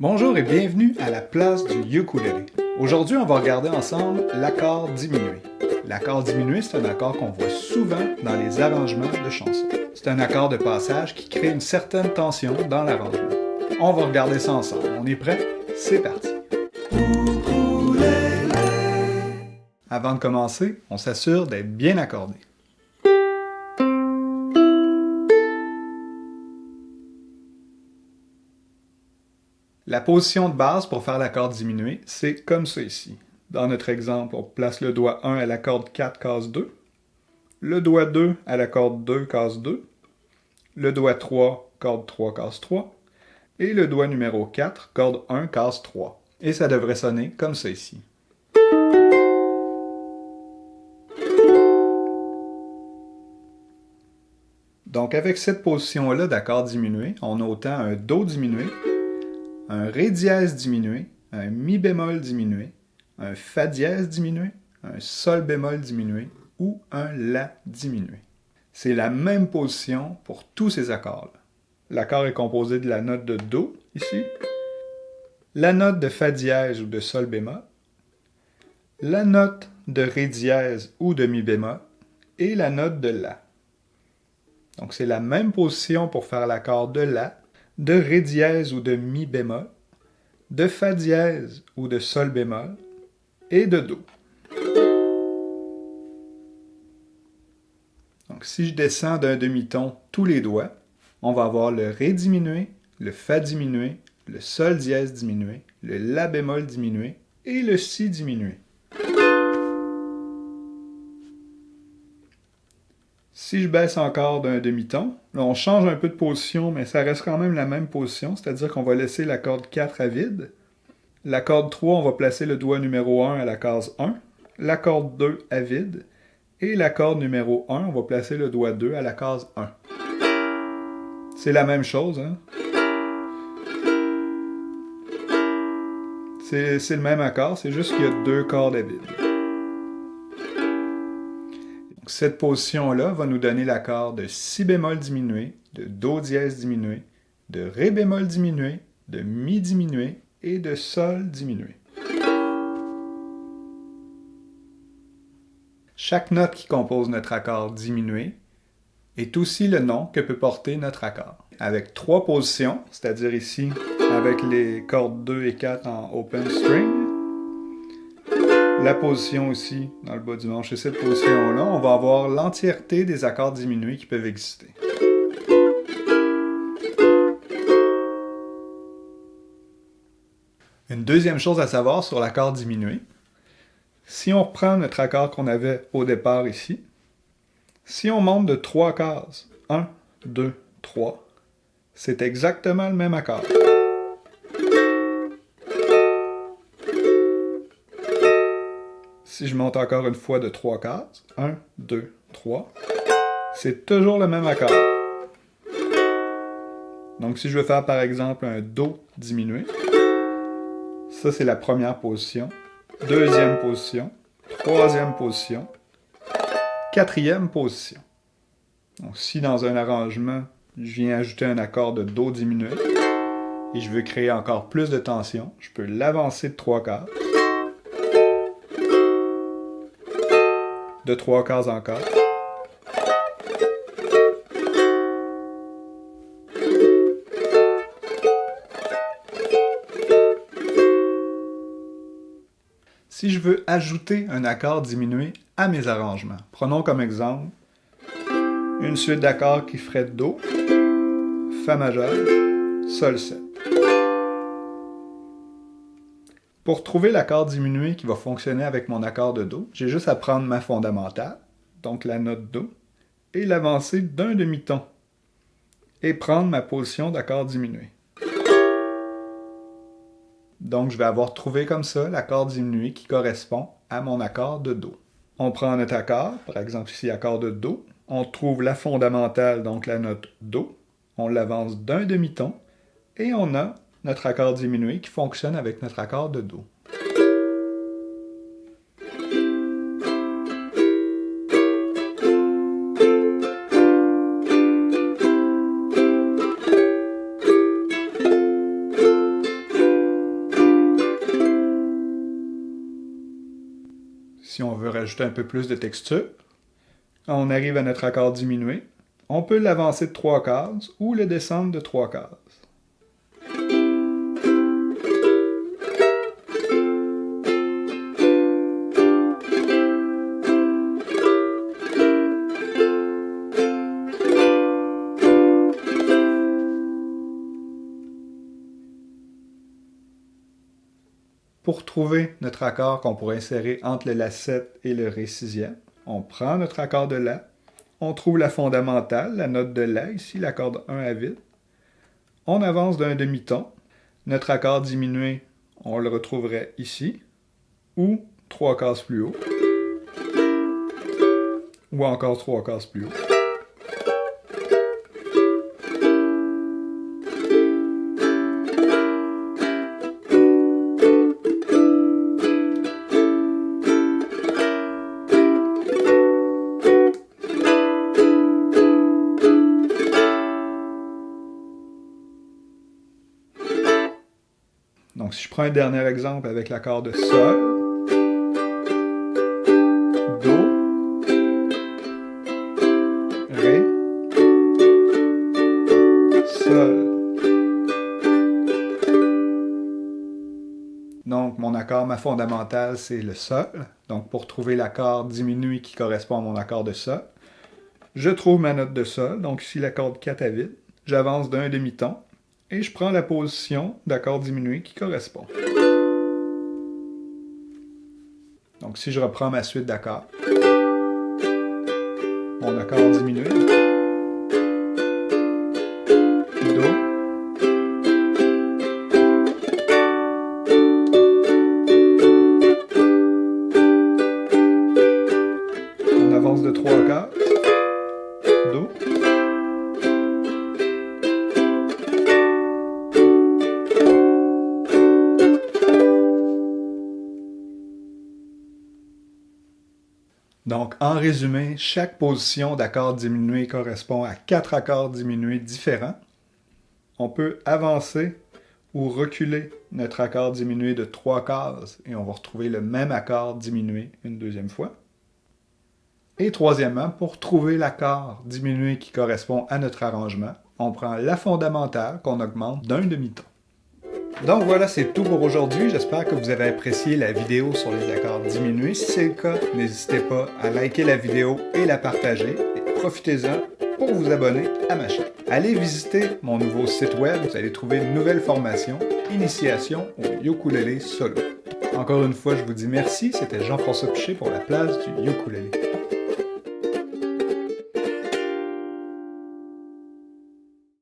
Bonjour et bienvenue à la place du ukulélé. Aujourd'hui, on va regarder ensemble l'accord diminué. L'accord diminué, c'est un accord qu'on voit souvent dans les arrangements de chansons. C'est un accord de passage qui crée une certaine tension dans l'arrangement. On va regarder ça ensemble. On est prêt? C'est parti! Avant de commencer, on s'assure d'être bien accordé. La position de base pour faire l'accord diminué, c'est comme ça ici. Dans notre exemple, on place le doigt 1 à la corde 4, case 2, le doigt 2 à la corde 2, case 2, le doigt 3, corde 3, case 3, et le doigt numéro 4, corde 1, case 3. Et ça devrait sonner comme ça ici. Donc avec cette position-là d'accord diminué, on a autant un Do diminué, un Ré dièse diminué, un Mi bémol diminué, un Fa dièse diminué, un Sol bémol diminué ou un La diminué. C'est la même position pour tous ces accords-là. L'accord est composé de la note de Do, ici, la note de Fa dièse ou de Sol bémol, la note de Ré dièse ou de Mi bémol et la note de La. Donc c'est la même position pour faire l'accord de La, de Ré dièse ou de Mi bémol, de Fa dièse ou de Sol bémol, et de Do. Donc si je descends d'un demi-ton tous les doigts, on va avoir le Ré diminué, le Fa diminué, le Sol dièse diminué, le La bémol diminué et le Si diminué. Si je baisse encore d'un demi-ton, là on change un peu de position, mais ça reste quand même la même position, c'est-à-dire qu'on va laisser la corde 4 à vide. La corde 3, on va placer le doigt numéro 1 à la case 1, la corde 2 à vide, et la corde numéro 1, on va placer le doigt 2 à la case 1. C'est la même chose, hein? C'est le même accord, c'est juste qu'il y a deux cordes à vide. Cette position-là va nous donner l'accord de Si bémol diminué, de Do dièse diminué, de Ré bémol diminué, de Mi diminué et de Sol diminué. Chaque note qui compose notre accord diminué est aussi le nom que peut porter notre accord. Avec trois positions, c'est-à-dire ici avec les cordes 2 et 4 en open string, la position aussi, dans le bas du manche, et cette position-là, on va avoir l'entièreté des accords diminués qui peuvent exister. Une deuxième chose à savoir sur l'accord diminué, si on reprend notre accord qu'on avait au départ ici, si on monte de 3 cases, 1, 2, 3, c'est exactement le même accord. Si je monte encore une fois de 3 cases, 1, 2, 3, c'est toujours le même accord. Donc si je veux faire par exemple un Do diminué, ça c'est la première position, deuxième position, troisième position, quatrième position. Donc si dans un arrangement, je viens ajouter un accord de Do diminué, et je veux créer encore plus de tension, je peux l'avancer de 3 cases, de 3 cases encore. Si je veux ajouter un accord diminué à mes arrangements, prenons comme exemple une suite d'accords qui ferait Do, Fa majeur, Sol 7. Pour trouver l'accord diminué qui va fonctionner avec mon accord de Do, j'ai juste à prendre ma fondamentale, donc la note Do, et l'avancer d'un demi-ton, et prendre ma position d'accord diminué. Donc je vais avoir trouvé comme ça l'accord diminué qui correspond à mon accord de Do. On prend notre accord, par exemple ici accord de Do, on trouve la fondamentale, donc la note Do, on l'avance d'un demi-ton, et on a notre accord diminué qui fonctionne avec notre accord de Do. Si on veut rajouter un peu plus de texture, quand on arrive à notre accord diminué, on peut l'avancer de 3 cases ou le descendre de 3 cases. Pour trouver notre accord qu'on pourrait insérer entre le La 7 et le Ré sixième, on prend notre accord de La, on trouve la fondamentale, la note de La, ici la corde 1 à vide, on avance d'un demi-ton, notre accord diminué, on le retrouverait ici, ou 3 cases plus haut, ou encore 3 cases plus haut. Donc, si je prends un dernier exemple avec l'accord de Sol, Do, Ré, Sol. Donc, mon accord, ma fondamentale, c'est le Sol. Donc, pour trouver l'accord diminué qui correspond à mon accord de Sol, je trouve ma note de Sol, donc ici la corde 4 à vide, j'avance d'un demi-ton, et je prends la position d'accord diminué qui correspond. Donc si je reprends ma suite d'accords, mon accord diminué, Do, on avance de 3 cases, Do, donc, en résumé, chaque position d'accord diminué correspond à 4 accords diminués différents. On peut avancer ou reculer notre accord diminué de 3 cases et on va retrouver le même accord diminué une deuxième fois. Et troisièmement, pour trouver l'accord diminué qui correspond à notre arrangement, on prend la fondamentale qu'on augmente d'un demi-ton. Donc voilà, c'est tout pour aujourd'hui. J'espère que vous avez apprécié la vidéo sur les accords diminués. Si c'est le cas, n'hésitez pas à liker la vidéo et la partager. Et profitez-en pour vous abonner à ma chaîne. Allez visiter mon nouveau site web. Vous allez trouver une nouvelle formation, Initiation au ukulélé solo. Encore une fois, je vous dis merci. C'était Jean-François Piché pour la place du ukulélé.